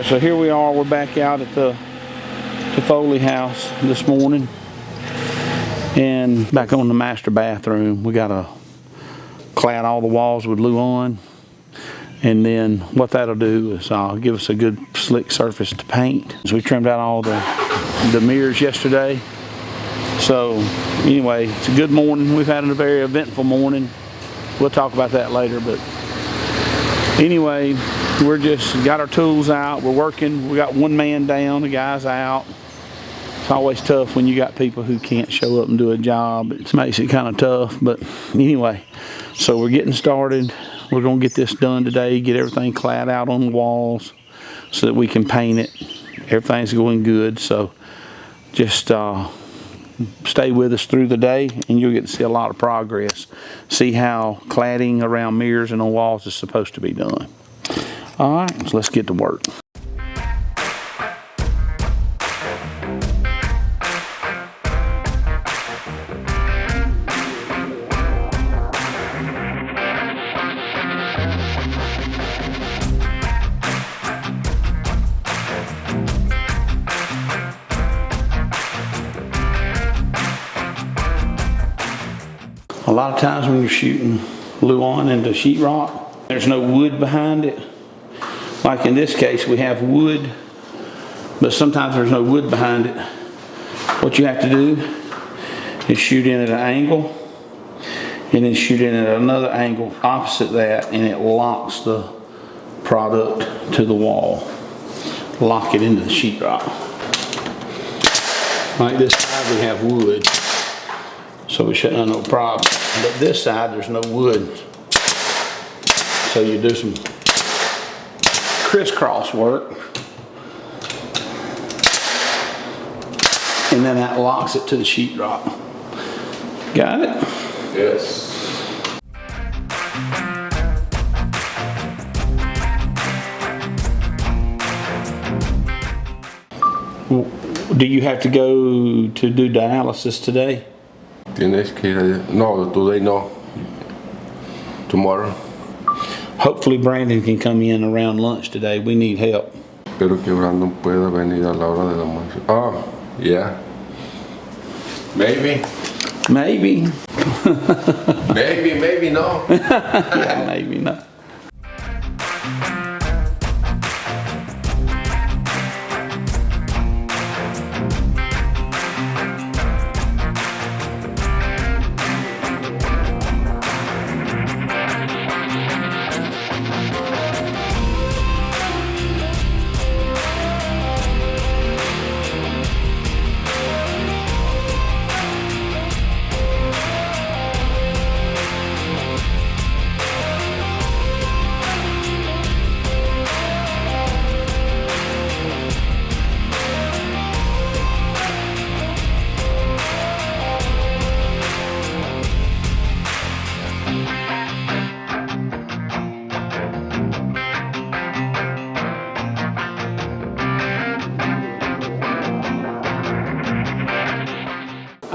Alright, so here we are, we're back out at the Foley house this morning and back on the master bathroom. We got to clad all the walls with Luan, and then what that'll do is give us a good slick surface to paint. So we trimmed out all the mirrors yesterday. So anyway, it's a good morning. We've had a very eventful morning. We'll talk about that later, but anyway, we're just got our tools out. We're working. We got one man down. The guy's out. It's always tough when you got people who can't show up and do a job. It makes it kind of tough. But anyway, so we're getting started. We're going to get this done today. Get everything clad out on the walls so that we can paint it. Everything's going good. So just stay with us through the day and you'll get to see a lot of progress. See how cladding around mirrors and on walls is supposed to be done. Alright, so let's get to work. A lot of times when you're shooting Luan into sheetrock, there's no wood behind it. Like in this case, we have wood, but sometimes there's no wood behind it. What you have to do is shoot in at an angle, and then shoot in at another angle opposite that, and it locks the product to the wall. Lock it into the sheetrock. Like this side we have wood, so we shouldn't have no problem. But this side there's no wood, so you do some crisscross work, and then that locks it to the sheetrock. Got it? Yes. Do you have to go to do dialysis today? Tienes que ir allá. No, today no. Tomorrow. Hopefully Brandon can come in around lunch today. We need help. Espero que Brandon pueda venir a la hora del almuerzo. Oh, yeah. Maybe. Maybe. Maybe no. Yeah, maybe not.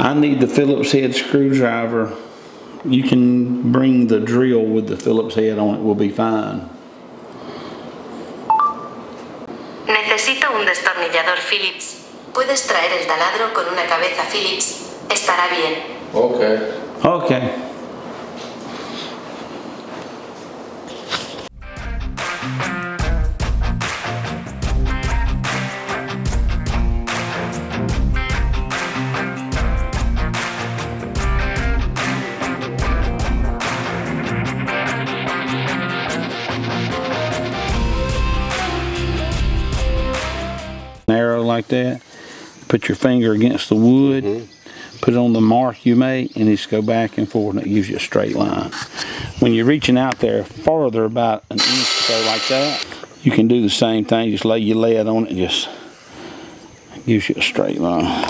I need the Phillips head screwdriver. You can bring the drill with the Phillips head on it, will be fine. Necesito un destornillador Phillips. Puedes traer el taladro con una cabeza Phillips. Estará bien. Okay. Okay. Arrow like that, put your finger against the wood, put it on the mark you made, and just go back and forth, and it gives you a straight line. When you're reaching out there farther, about an inch or so like that, you can do the same thing. Just lay your lead on it and just gives you a straight line.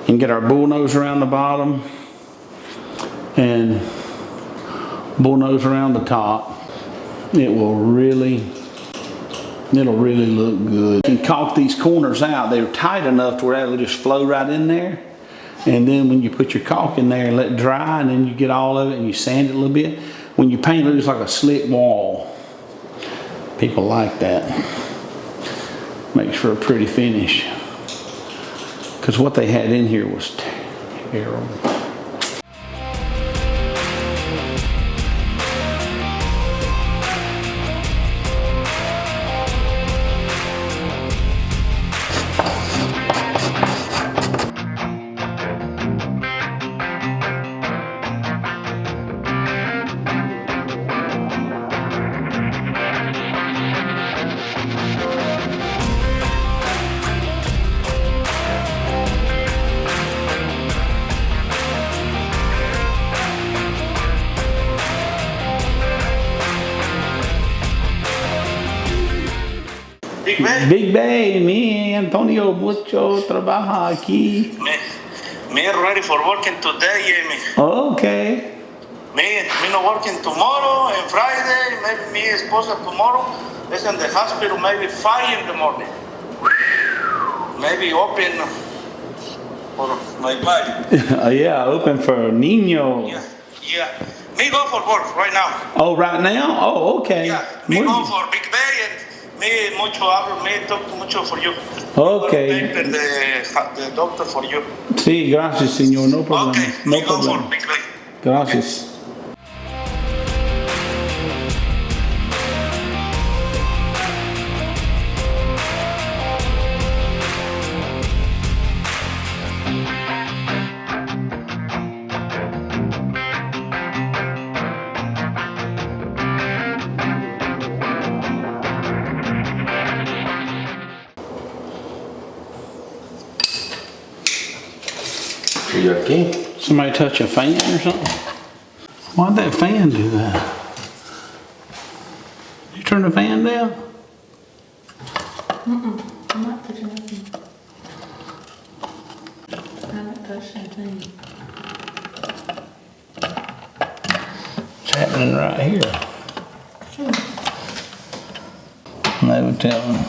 and get our bullnose around the bottom and bullnose around the top, it'll really look good. You can caulk these corners out. They're tight enough to where it'll just flow right in there. And then when you put your caulk in there and let it dry, and then you get all of it and you sand it a little bit, when you paint it, it's like a slick wall. People like that. Makes for a pretty finish. Because what they had in here was terrible. Big Bay, me, Antonio, mucho trabajo aquí. Me ready for working today, Jamie. Okay. Me not working tomorrow and Friday. Maybe me esposa tomorrow is in the hospital maybe 5 in the morning. Maybe open for my body. Yeah, open for Nino. Yeah. Me go for work right now. Oh, right now? Oh, okay. Yeah. Me go for Big Bay and me talk mucho for you. Okay. The doctor for you. Sí, gracias, señor. No problem. Okay. No Me go problem. for Big Bay. Gracias. ¿Y aquí? Somebody touch a fan or something? Why'd that fan do that? You turn the fan down? I'm not touching nothing. I haven't touched anything. It's happening right here. No telling.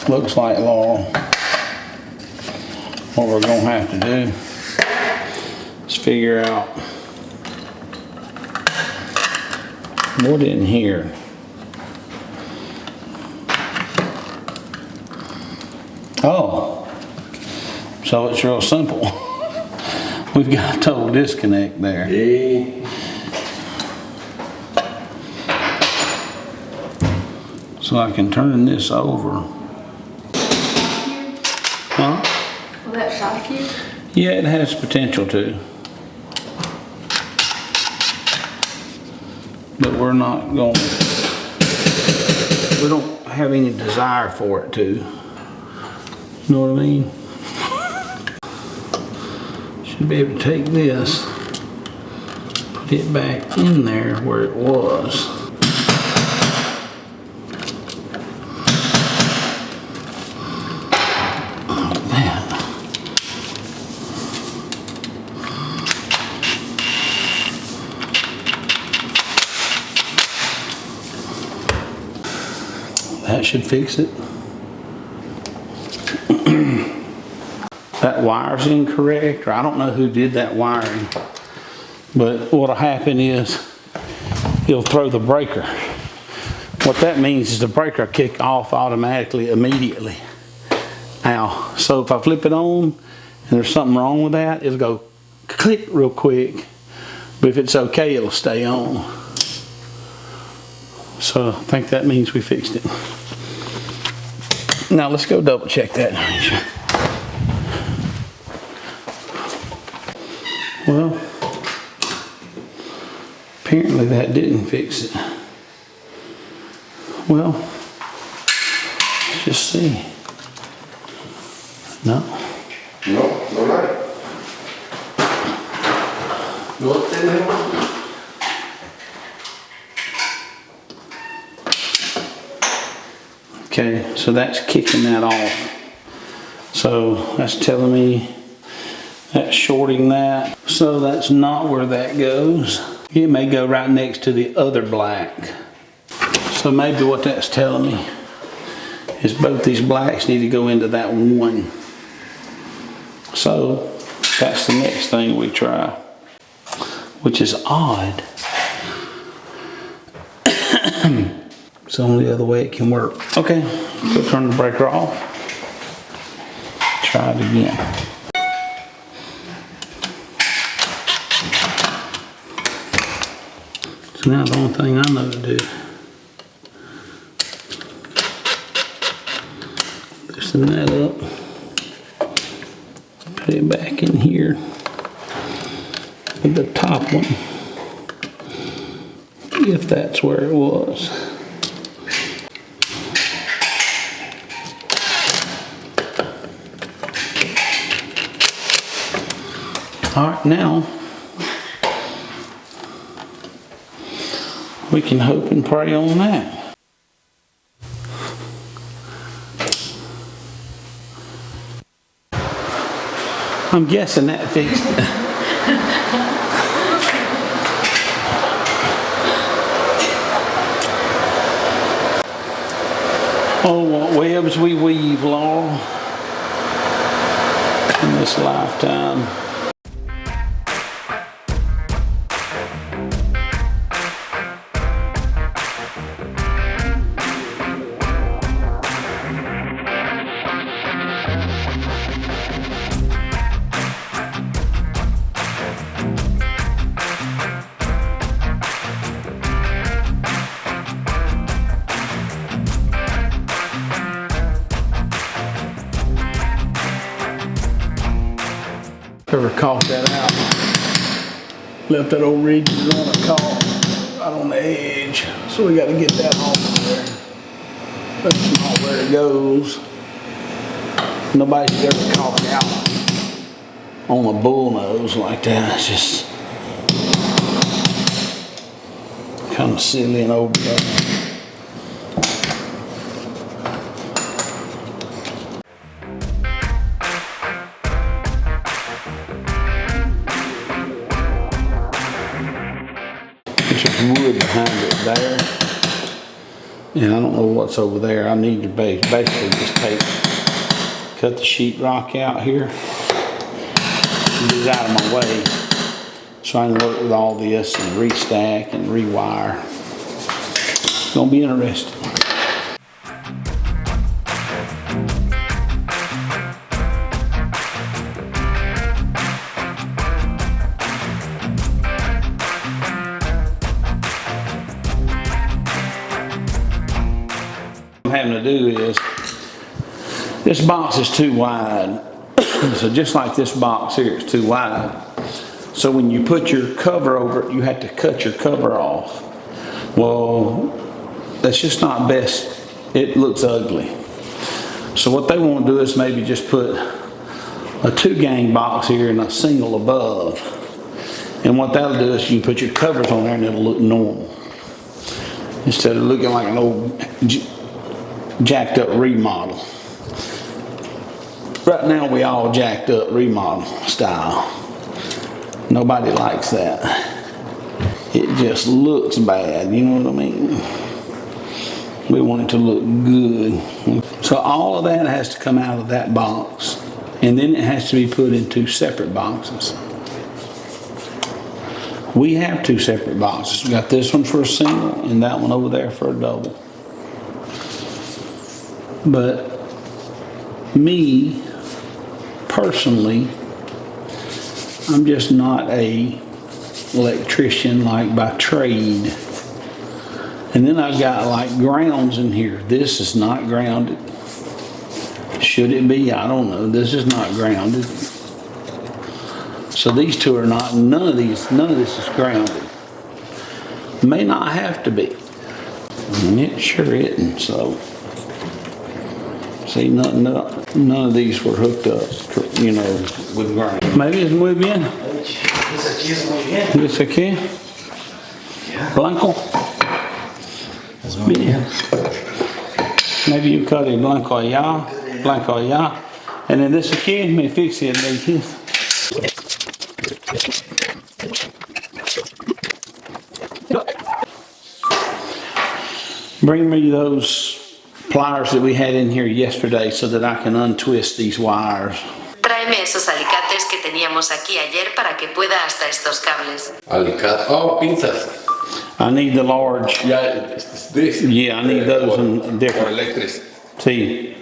Looks like, Laurel, what we're gonna have to do is figure out what in here. Oh, so it's real simple. We've got a total disconnect there. Sí. So I can turn this over. Huh? Will that shock you? Yeah, it has potential to. But we're not going, we don't have any desire for it to. You know what I mean? Should be able to take this, put it back in there where it was. That should fix it. That wire's incorrect, or I don't know who did that wiring. But what'll happen is it'll throw the breaker. What that means is the breaker will kick off automatically immediately. Now, so if I flip it on and there's something wrong with that, it'll go click real quick. But if it's okay, it'll stay on. So I think that means we fixed it. Now let's go double check that. Well, apparently that didn't fix it. Well, let's just see. No. No, no hay. No tenemos. Okay, so that's kicking that off. So that's telling me that's shorting that. So that's not where that goes. It may go right next to the other black. So maybe what that's telling me is both these blacks need to go into that one. So that's the next thing we try, which is odd. It's the only other way it can work. Okay, go turn the breaker off. Try it again. So now the only thing I know to do, loosen that up, put it back in here with the top one, if that's where it was. All right, now we can hope and pray on that. I'm guessing that fixed it. Oh, what webs we weave, Laurel, in this lifetime. Ever caught that out? Left that old ridge run a caught right on the edge. So we got to get that off of there. That's not where it goes. Nobody's ever caught out on a bull nose like that. It's just kind of silly and overdone. Wood behind it there, and I don't know what's over there. I need to basically just cut the sheetrock out here, get it out of my way so I can work with all this and restack and rewire. It's gonna be interesting. Having to do is, this box is too wide. So just like this box here is too wide. So when you put your cover over it, you have to cut your cover off. Well, that's just not best. It looks ugly. So what they want to do is maybe just put a 2-gang box here and a single above. And what that'll do is you can put your covers on there and it'll look normal. Instead of looking like an old jacked up remodel. Right now we all jacked up remodel style. Nobody likes that. It just looks bad, you know what I mean? We want it to look good. So all of that has to come out of that box, and then it has to be put in 2 separate boxes. We have two separate boxes. We got this one for a single and that one over there for a double. But me, personally, I'm just not a electrician like by trade. And then I've got like grounds in here. This is not grounded. Should it be? I don't know. This is not grounded. So these two are not, none of this is grounded. May not have to be. And it sure isn't, so. See, none of these were hooked up, you know, with ground. Maybe es muy bien. Aquí es muy bien. ¿Dice aquí? Blanco? Es muy bien. Maybe you cut it blanco allá. And then this aquí, me fix it like this. Bring me those pliers that we had in here yesterday so that I can untwist these wires. Tráeme esos alicates que teníamos aquí ayer para que pueda hasta estos cables. Alicate. Oh, pinzas. I need the large. Yeah, this. Yeah, I need those and For different. electric. See.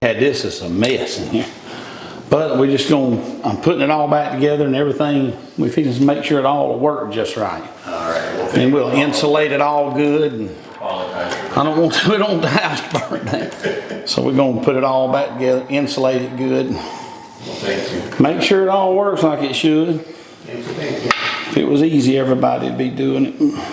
Had this as a mess in here, but we're just I'm putting it all back together and everything. We fix to make sure it all will work just right. All right. And we'll insulate it all good. And I don't want to, we don't want the house to burn down. So we're gonna put it all back together, insulate it good. Thank you. Make sure it all works like it should. Thank you. If it was easy, everybody'd be doing it.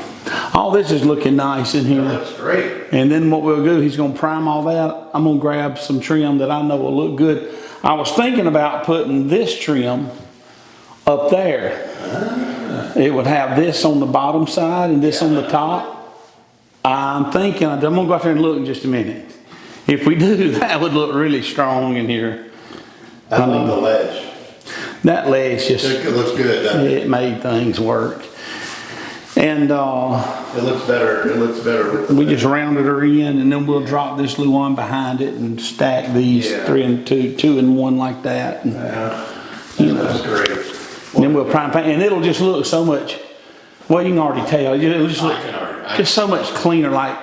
All this is looking nice in here. That's great. And then what we'll do, he's gonna prime all that. I'm gonna grab some trim that I know will look good. I was thinking about putting this trim up there. It would have this on the bottom side and this on the top. I'm thinking, I'm gonna go out there and look in just a minute. If we do, that would look really strong in here. I love the ledge. That ledge just, It looks good, doesn't it? it made things work. And It looks better. It looks better with the we just rounded her in, and then we'll drop this little one behind it and stack these Yeah. 3 and 2, 2 and 1 like that. And, you know, That's great. and then we'll prime paint, and it'll just look so much. Well, you can already tell. It'll just look I can already- just so much cleaner. I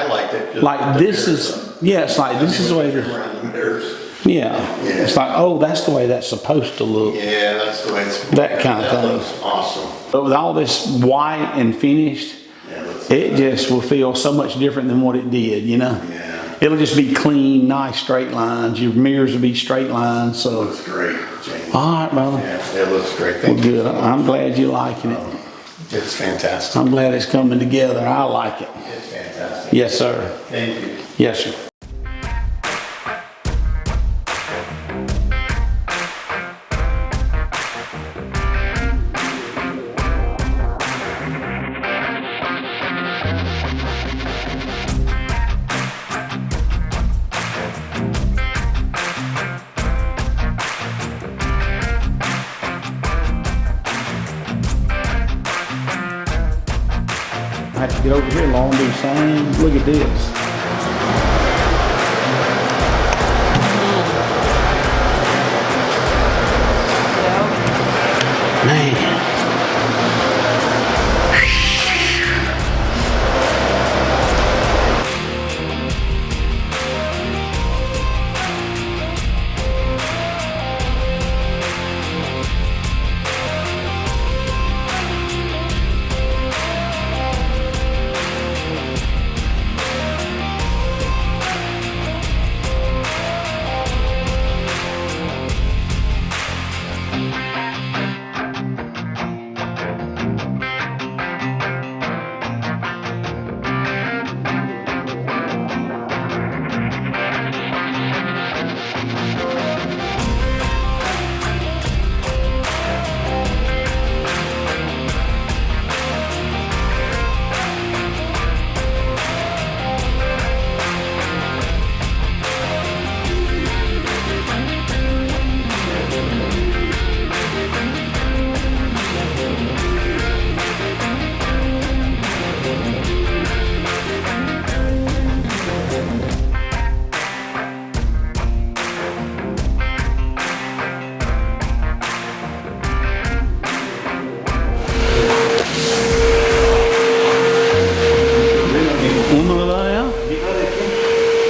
liked it. Just Like the this mirrors. is, yeah. It's like this is the way it is. Around the mirrors. Yeah. Yeah. It's like, oh, that's the way that's supposed to look. Yeah, that's the way it's. That kind of That thing. looks awesome. But with all this white and finished, Yeah, looks it just will feel so much different than what it did, you know? Yeah. It'll just be clean, nice straight lines. Your mirrors will be straight lines, so. Looks great, Jamie. All right, brother. Yeah, it looks great. Well, Thank you. good. I'm glad you're liking it. It's fantastic. I'm glad it's coming together. I like it. It's fantastic. Yes, sir. Thank you. Yes, sir. I have to get over here, Lauren, do the same. Look at this. Man.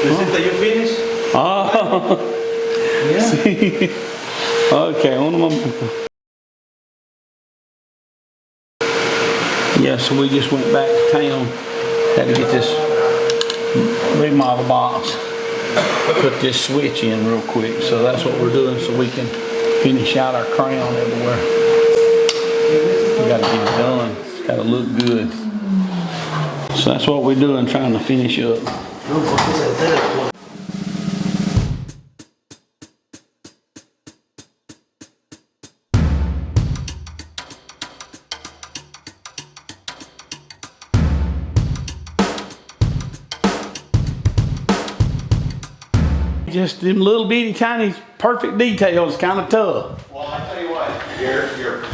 Necesita you finish? Oh. Okay, un momento. Yeah, so we just went back to town. Had to get this remodel box. Put this switch in real quick. So that's what we're doing so we can finish out our crown everywhere. We gotta get it done. It's gotta look good. So that's what we're doing, trying to finish up. Just them little bitty tiny perfect details kind of tough. Well, I tell you what,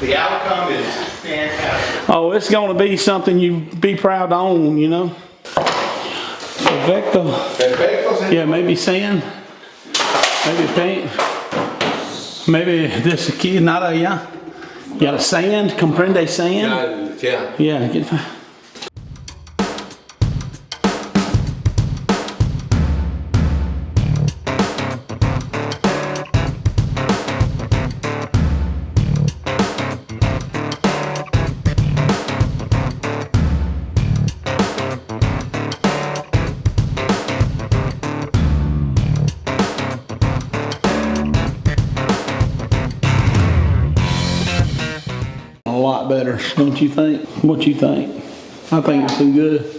the outcome is fantastic. Oh, it's gonna be something you be proud to own, you know. Perfecto. Perfecto, Yeah, maybe sand, maybe paint, maybe this aquí nada ya. You got a sand, comprende sand? Yeah. Yeah, get. A lot better, don't you think? What you think? I think it's been good.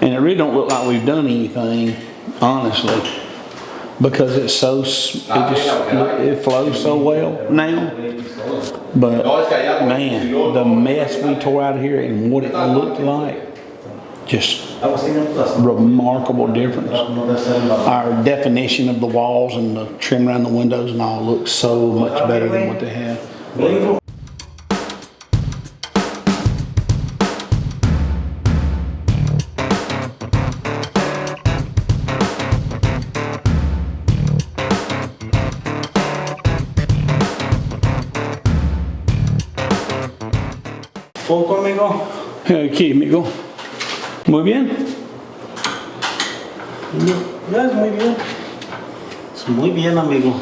And it really don't look like we've done anything, honestly, because it's so, it flows so well now. But man, the mess we tore out of here and what it looked like, just remarkable difference. Our definition of the walls and the trim around the windows and all looks so much better than what they had. ¿Poco, amigo? Aquí, amigo. Muy bien. Ya es muy bien. Es muy bien, amigo.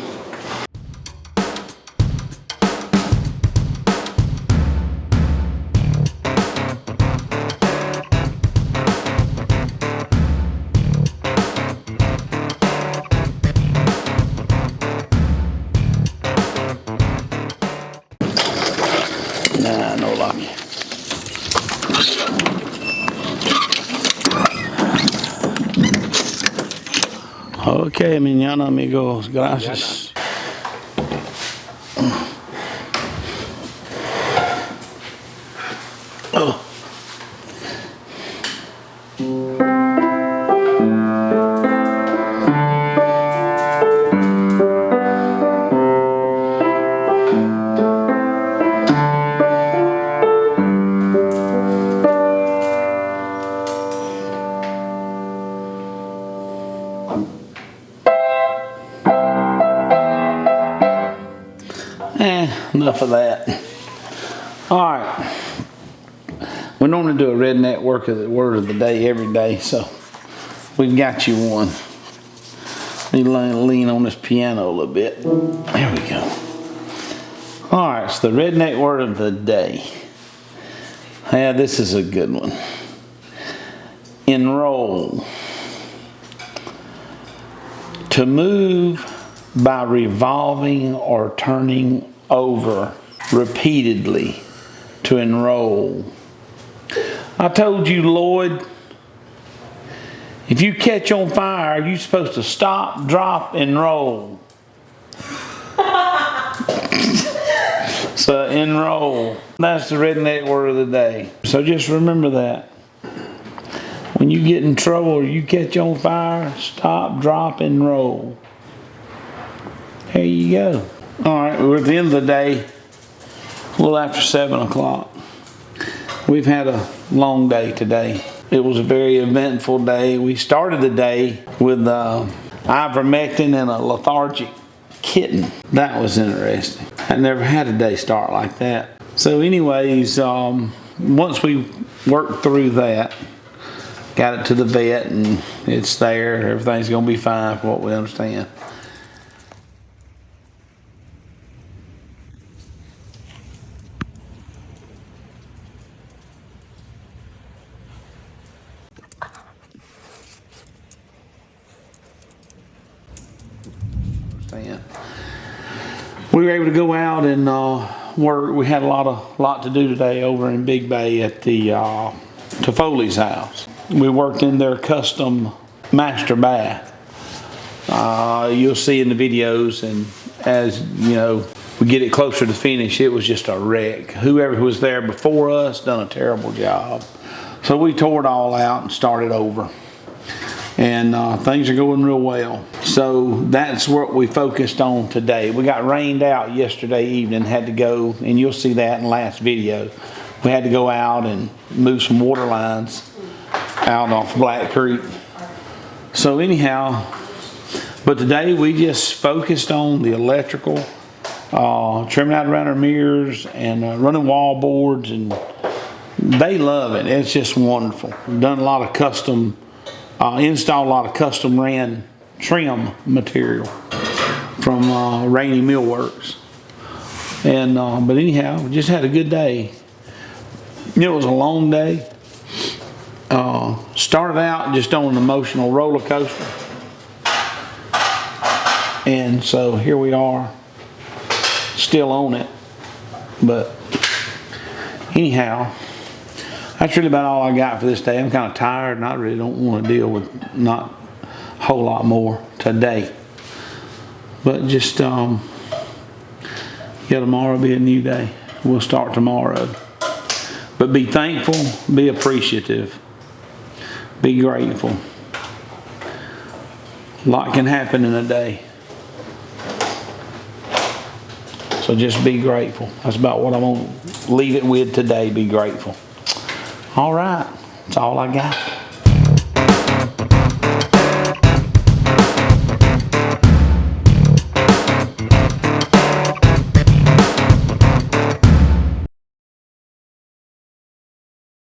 Nah, no lucky. Ok, mañana, amigos. Gracias. Oh. Enough of that. All right. We normally do a redneck word of the day every day, so we've got you one. Let me lean on this piano a little bit. There we go. All right, so the redneck word of the day. Yeah, this is a good one. Enroll. To move by revolving or turning over repeatedly. To enroll. I told you, Lloyd, if you catch on fire, you're supposed to stop, drop, and roll. So enroll. That's the redneck word of the day. So just remember that. When you get in trouble or you catch on fire, stop, drop, and roll. There you go. All right, we're at the end of the day, a little after 7 o'clock. We've had a long day today. It was a very eventful day. We started the day with ivermectin and a lethargic kitten. That was interesting. I never had a day start like that. So anyways, once we worked through that, got it to the vet and it's there, everything's gonna be fine from what we understand. We were able to go out and work. We had a lot to do today over in Big Bay at the Toffoli's house. We worked in their custom master bath. You'll see in the videos, and as you know, we get it closer to finish, it was just a wreck. Whoever was there before us done a terrible job. So we tore it all out and started over. And things are going real well. So that's what we focused on today. We got rained out yesterday evening, had to go, and you'll see that in the last video. We had to go out and move some water lines out off Black Creek. So anyhow, but today we just focused on the electrical, trimming out around our mirrors and running wall boards, and they love it. It's just wonderful. We've done a lot of custom, installed a lot of custom ran trim material from Rainy Millworks. And but anyhow, we just had a good day. It was a long day. Started out just on an emotional roller coaster. And so here we are, still on it. But anyhow, that's really about all I got for this day. I'm kind of tired and I really don't want to deal with not a whole lot more today. But just, yeah, tomorrow will be a new day. We'll start tomorrow. But be thankful, be appreciative, be grateful. A lot can happen in a day. So just be grateful. That's about what I'm going to leave it with today, be grateful. All right, that's all I got.